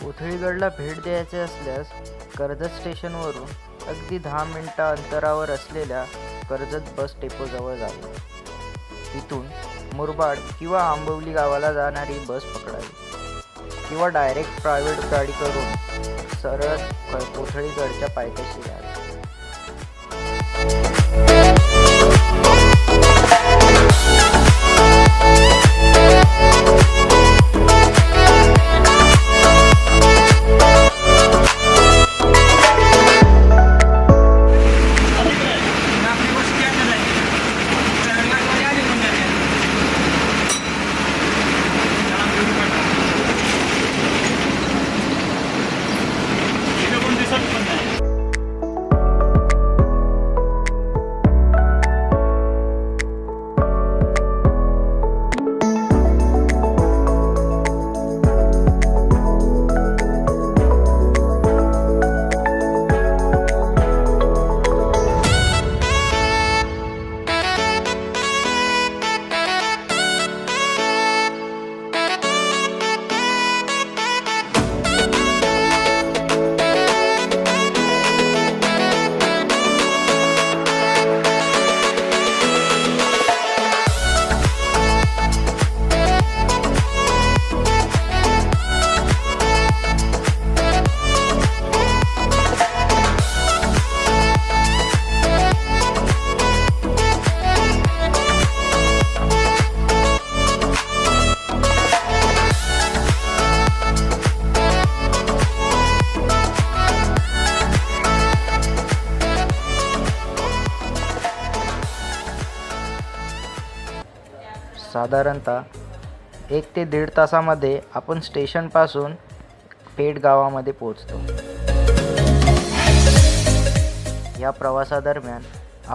कोथळीगडला भेट द्यायचे असल्यास कर्जत स्टेशनवरून अगदी 10 मिनिटं अंतरावर असलेल्या कर्जत बस डेपोजवळ जावे. तिथून मुरबाड किंवा आंबवली गावाला जाणारी बस पकडावी किंवा डायरेक्ट प्रायव्हेट गाडी करून सरळ कोथळीगडच्या पायथ्याशी यावे. साधारणतः 1 ते 1.5 तासामध्ये आपण स्टेशनपासून पेठ गावामध्ये पोहोचतो. या प्रवासादरम्यान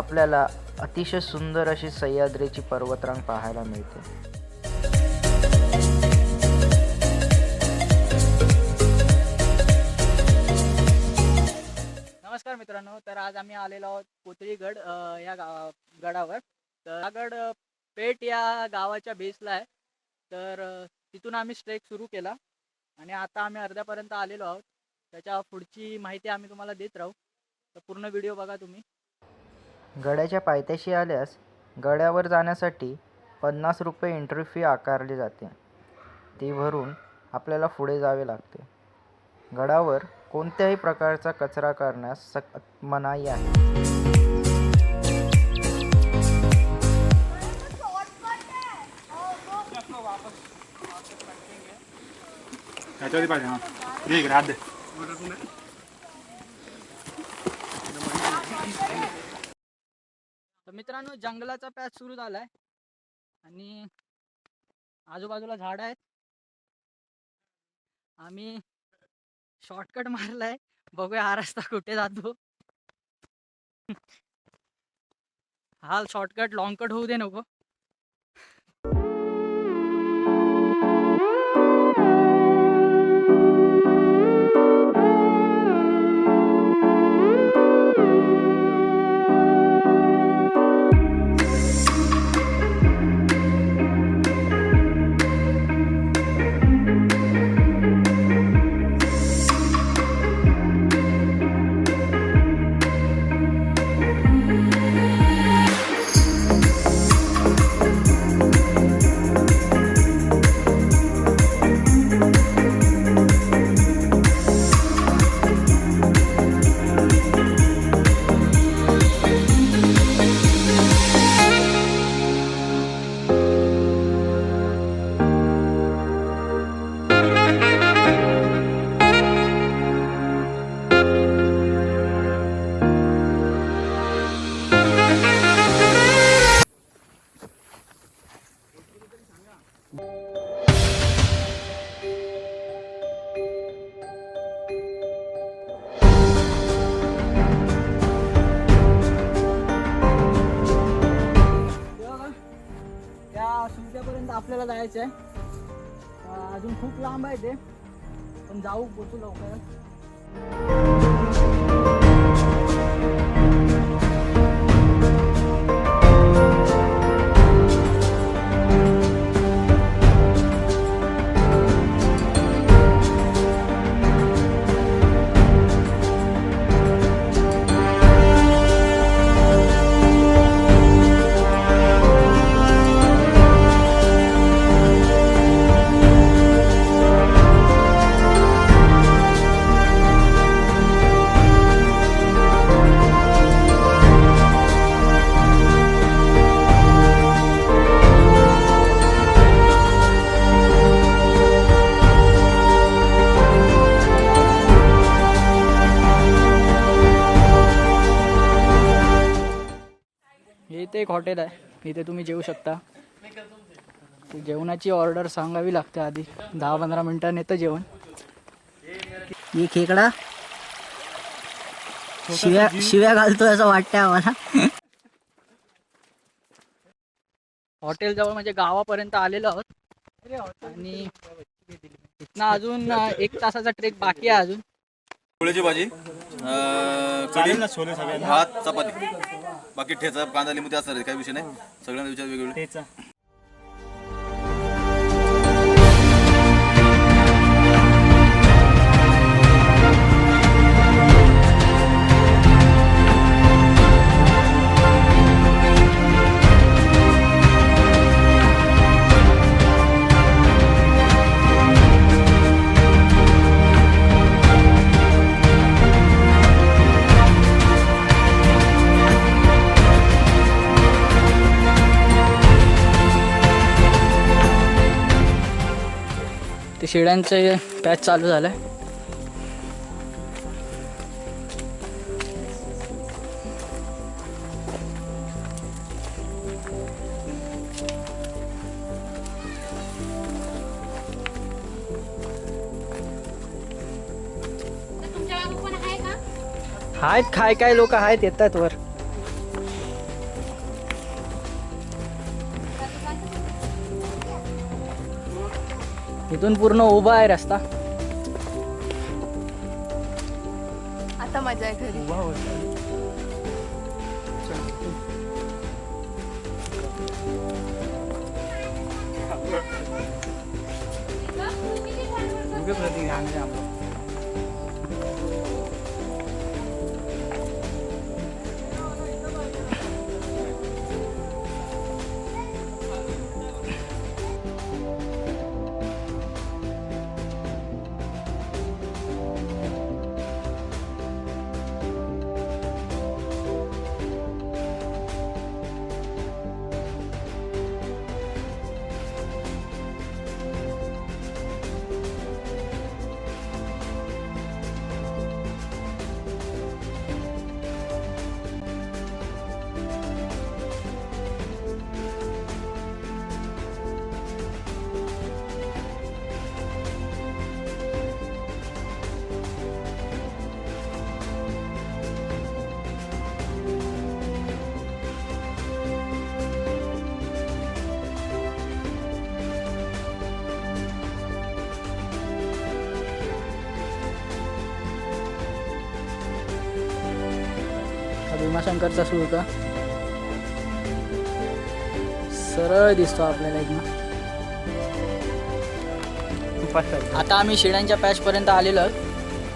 आपल्याला अतिशय सुंदर अशी सह्याद्रीची पर्वतरांग पाहायला मिळते. नमस्कार मित्रांनो, तर आज आम्ही आलेलो आहोत कोथळीगड या गडावर. तर हा गड पेठ या गावाच्या बेसला आहे. तर तिथून आम्ही ट्रेक सुरू केला आणि आता आम्ही अर्ध्यापर्यंत आलेलो आहोत. त्याच्या पुढची माहिती आम्ही तुम्हाला देत राहू. तर पूर्ण व्हिडिओ बघा तुम्ही. गडाच्या पायथ्याशी आल्यास गडावर जाण्यासाठी 50 रुपये एंट्री फी आकारली जाते. ती भरून आपल्याला पुढे जावे लागते. गडावर कोणत्याही प्रकारचा कचरा करण्यास मनाई आहे. तर मित्रांनो, जंगलाचा पॅच सुरू झालाय आणि आजूबाजूला झाड आहेत. आम्ही शॉर्टकट मारलाय, बघूया हा रस्ता कुठे जातो. हा शॉर्टकट लॉंग कट होऊ दे नको. त्या सुरत्यापर्यंत आपल्याला जायचं आहे. अजून खूप लांब आहे ते, पण जाऊ पोचू लवकरच. इथे एक हॉटेल आहे, इथे तुम्ही जेवू शकता. जेवणाची ऑर्डर सांगावी लागते आधी, 10-15 मिनिटांनी येतं जेवण. ये खेकडा शिव्या शिव्या घालतोय असं वाटतंय आम्हाला. हॉटेल जवळ म्हणजे गावापर्यंत आलेलो आहोत आणि इथनं अजून 1 तासाचा ट्रेक बाकी आहे अजून. पोळीची भाजी, कढी, भात, चपाती, बाकी ठेचा, कांदा, लिंबू ते असणार, काही विषय नाही. सगळ्यांना विचार वेगवेगळे. ते शेळ्यांचे पॅच चालू झालंय. आहेत काय लोक आहेत, येतात वर. इथून पूर्ण उभा आहे रस्ता. आता मजा आहे घरी. भीमाशंकरचा सुळका सरळ दिसतो आपल्याला इथनं. आता आम्ही शिड्यांच्या पॅचपर्यंत आलेलो आहोत.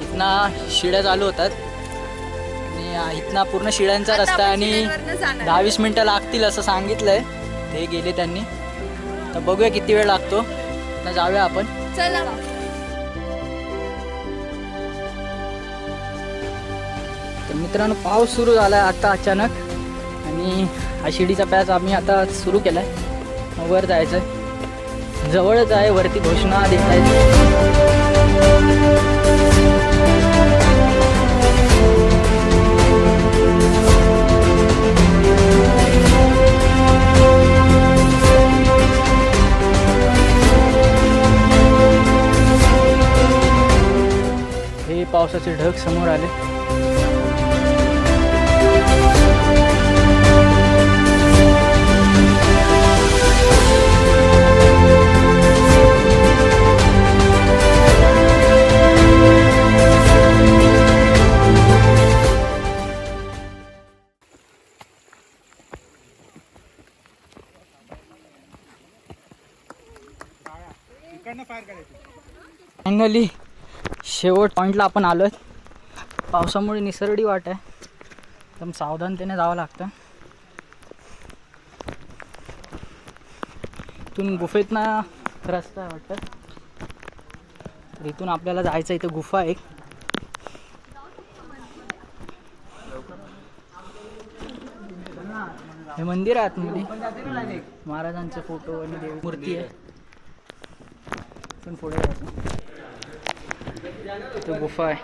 इथनं शिड्या चालू होतात आणि इथनं पूर्ण शिड्यांचा रस्ता आहे आणि 10-20 मिनटं लागतील असं सांगितलंय ते गेले त्यांनी. तर बघूया किती वेळ लागतो. तर जाऊया आपण. चला. तर मित्रांनो, पाऊस सुरू झाला आहे आता अचानक आणि हा शिडीचा पॅच आम्ही आता सुरू केला आहे. वर जायचं आहे, जवळच आहे, वरती घोषणा देत आहेत. पावसाचे ढग समोर आले. फायनली शेवट पॉईंटला आपण आलोय. पावसामुळे निसरडी वाट आहे, एकदम सावधानतेने जावं लागतं. इथून गुफेतनं रस्ता आहे वाटतं, तर इथून आपल्याला जायचं. इथं गुफा आहे. हे मंदिर आहे आतमध्ये, महाराजांचे फोटो आणि देवी मूर्ती आहे. इथून पुढे जायचं. तो गुफा आहे,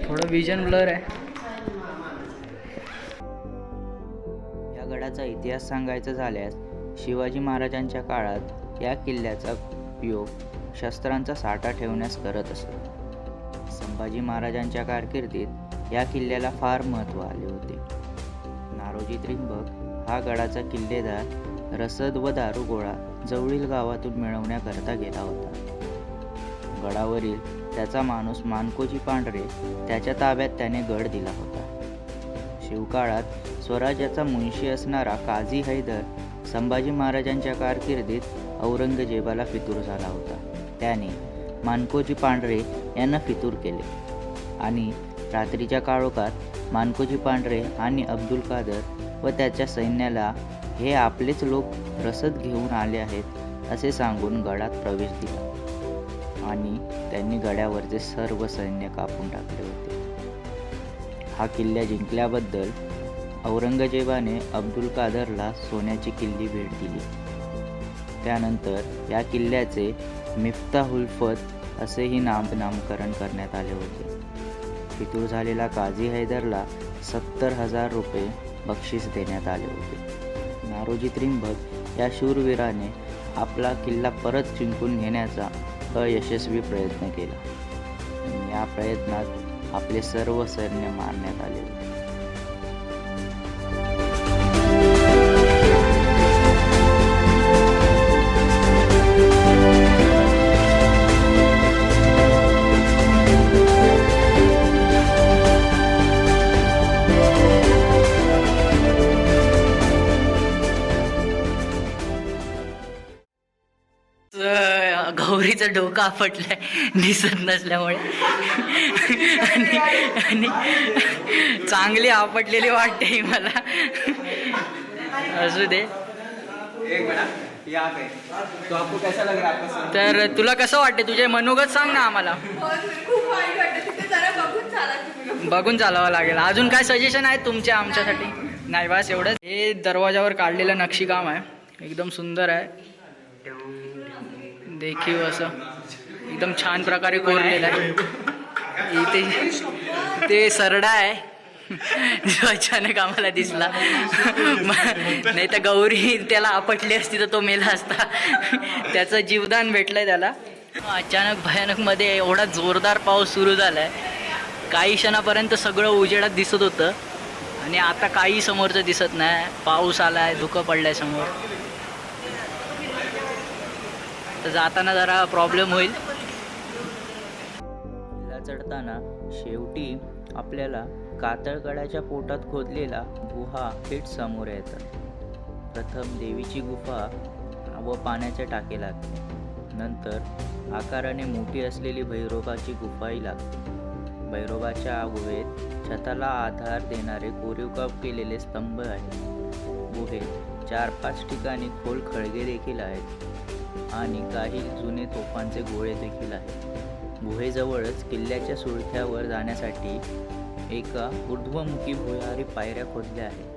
थोडं विजन ब्लर आहे. या गडाचा इतिहास सांगायचा झाल्यास शिवाजी महाराजांच्या काळात या किल्ल्याचा उपयोग शस्त्रांचा साठा ठेवण्यास करत असत. संभाजी महाराजांच्या कारकिर्दीत या किल्ल्याला फार महत्त्व आले होते. नारोजी त्रिंबक हा गडाचा किल्लेदार रसद व दारुगोळा जवळील गावातून मिळवण्याकरता गेला होता. गडावरील त्याचा माणूस मानकोजी पांढरे त्याच्या ताब्यात त्याने गड दिला होता. शिवकाळात स्वराज्याचा मुंशी असणारा काझी हैदर संभाजी महाराजांच्या कारकिर्दीत औरंगजेबाला फितूर झाला होता. त्याने मानकोजी पांढरे यांना फितूर केले आणि रात्रीच्या काळोखात मानकोजी पांढरे आणि अब्दुल कादर व त्याच्या सैन्याला हे आपलेच लोक रसद घेऊन आले आहेत असे सांगून गडात प्रवेश दिला आणि त्यांनी गडावरचे सर्व सैन्य कापून टाकले होते. हा किल्ला जिंकल्याबद्दल औरंगजेबाने अब्दुल कादरला सोन्याची किल्ली भेट दिली. त्यानंतर या किल्ल्याचे मिफ्ताहुल फत असेही नामकरण करण्यात आले होते. फितूर झालेला काझी हैदरला 70,000 रुपये बक्षीस देण्यात आले होते. नारोजी त्रिंबक या शूरवीराने आपला किल्ला परत जिंकून घेण्याचा अयशस्वी प्रयत्न केला. या प्रयत्नात आपले सर्व सैन्य मारण्यात आले होते. गौरीचं डोकं आपटलंय दिसत नसल्यामुळे आणि चांगली आपटलेली वाटते मला. असू दे. तर तुला कसं वाटते, तुझे मनोगत सांग ना आम्हाला. खूप वाईट वाटतं तिथे, जरा बघून चाला तुम्ही. बघून चालावं लागेल. अजून काय सजेशन आहे तुमचे आमच्यासाठी? नाही बस एवढंच. हे दरवाजावर काढलेलं नक्षीकाम आहे, एकदम सुंदर आहे. देखीव असं एकदम छान प्रकारे कोरलेलं आहे. इथे सरडा आहे जो अचानक आम्हाला दिसला. नाही तर गौरी त्याला आपटली असती तर तो मेला असता. त्याचं जीवदान भेटलंय त्याला. अचानक भयानक मध्ये एवढा जोरदार पाऊस सुरू झालाय, काही क्षणापर्यंत सगळं उजेडात दिसत होतं आणि आता काही समोरचं दिसत नाही. पाऊस आलाय, धुकं पडलंय समोर, तर जाताना जरा प्रॉब्लेम होईल. किल्ला चढताना शेवटी आपल्याला कातळगडाच्या पोटात खोदलेला गुहा थेट समोर येतात. प्रथम देवीची गुफा व पाण्याच्या टाके लागते. नंतर आकाराने मोठी असलेली भैरोबाची गुफाही लागते. भैरोबाच्या गुहेत छताला आधार देणारे कोरीवकाम केलेले स्तंभ आहेत. गुहेत 4-5 ठिकाणी खोल खळगे देखील आहेत आणि काही जुने तोफांचे गोळे देखील आहेत. गुहेजवळच किल्ल्याच्या सुळक्यावर जाण्यासाठी एका ऊर्ध्वमुखी भुयारी पायऱ्या खोदल्या आहेत.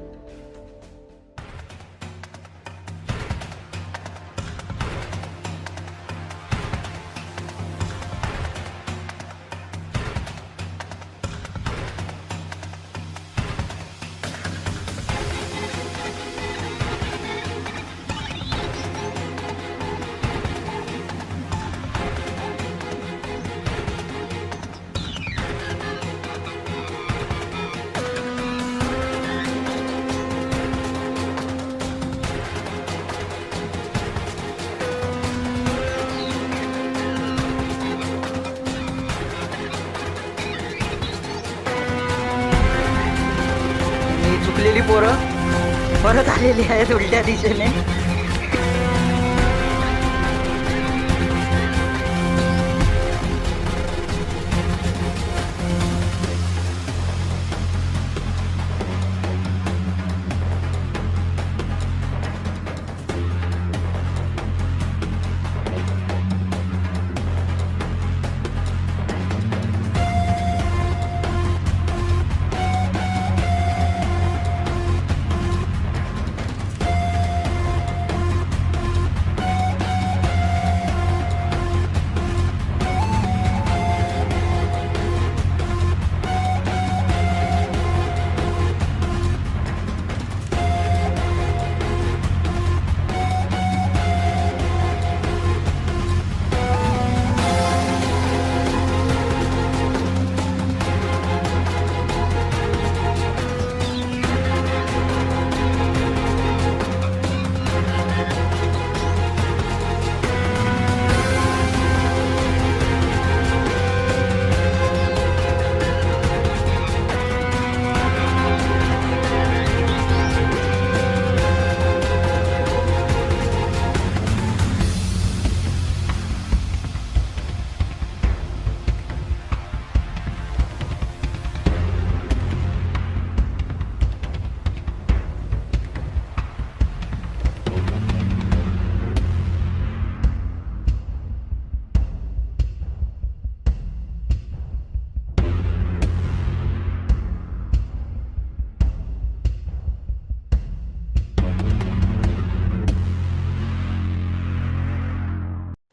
बसलेली आहेत उलट्या दिशेने.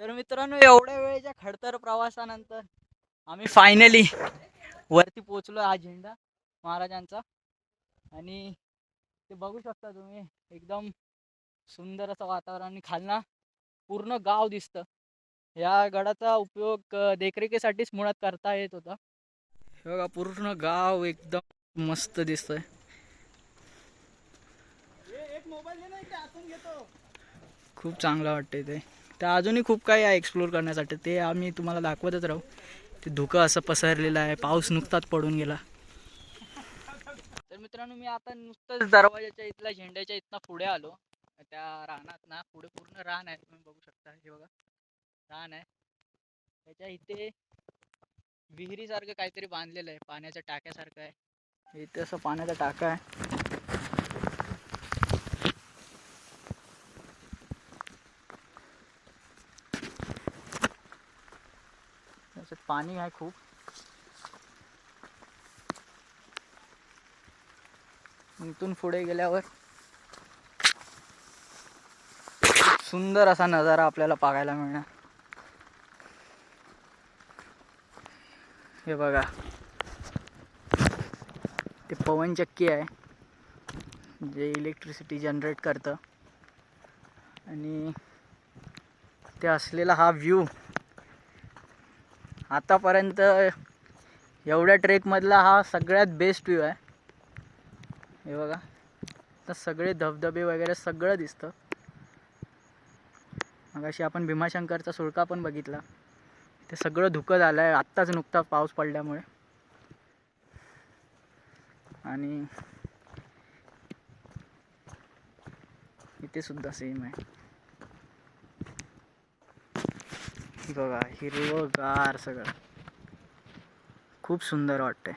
तर मित्रांनो, एवढ्या वेळेच्या खडतर प्रवासानंतर आम्ही फायनली वरती पोहोचलो. हा झेंडा महाराजांचा, आणि ते बघू शकता तुम्ही, एकदम सुंदर असं वातावरण, आणि खालना पूर्ण गाव दिसतं. या गडाचा उपयोग देखरेखीसाठीच मुळात करता येत होता. हे बघा, पूर्ण गाव एकदम मस्त दिसतंय. खूप चांगलं वाटतंय ते. तर अजूनही खूप काही आहे एक्सप्लोर करण्यासाठी, ते आम्ही तुम्हाला दाखवतच राहू. ते धुकं असं पसरलेलं आहे, पाऊस नुकताच पडून गेला. तर मित्रांनो, मी आता नुकतंच दरवाजाच्या इथल्या झेंड्याच्या इथनं पुढे आलो. त्या रानात ना पुढे पूर्ण रान आहे, तुम्ही बघू शकता. हे बघा, रान आहे. त्याच्या इथे विहिरीसारखं काहीतरी बांधलेलं आहे, पाण्याच्या टाक्यासारखं आहे. इथे असं पाण्याचा टाका आहे. त्याच्यात पाणी आहे खूप. इथून पुढे गेल्यावर सुंदर असा नजारा आपल्याला पाहायला मिळणार. हे बघा, ते पवनचक्की आहे जे इलेक्ट्रिसिटी जनरेट करतं, आणि ते असलेला हा व्ह्यू आतापर्यंत एवढ्या ट्रेकमधला हा सगळ्यात बेस्ट व्ह्यू आहे. हे बघा, तर सगळे धबधबे वगैरे सगळं दिसतं. मगाशी आपण भीमाशंकरचा सुळका पण बघितला, ते सगळं धुकं झालं आहे आत्ताच नुकताच पाऊस पडल्यामुळे. आणि इथे सुद्धा सेम आहे. बघा, हिरवंगार सगळं, खूप सुंदर वाटतंय.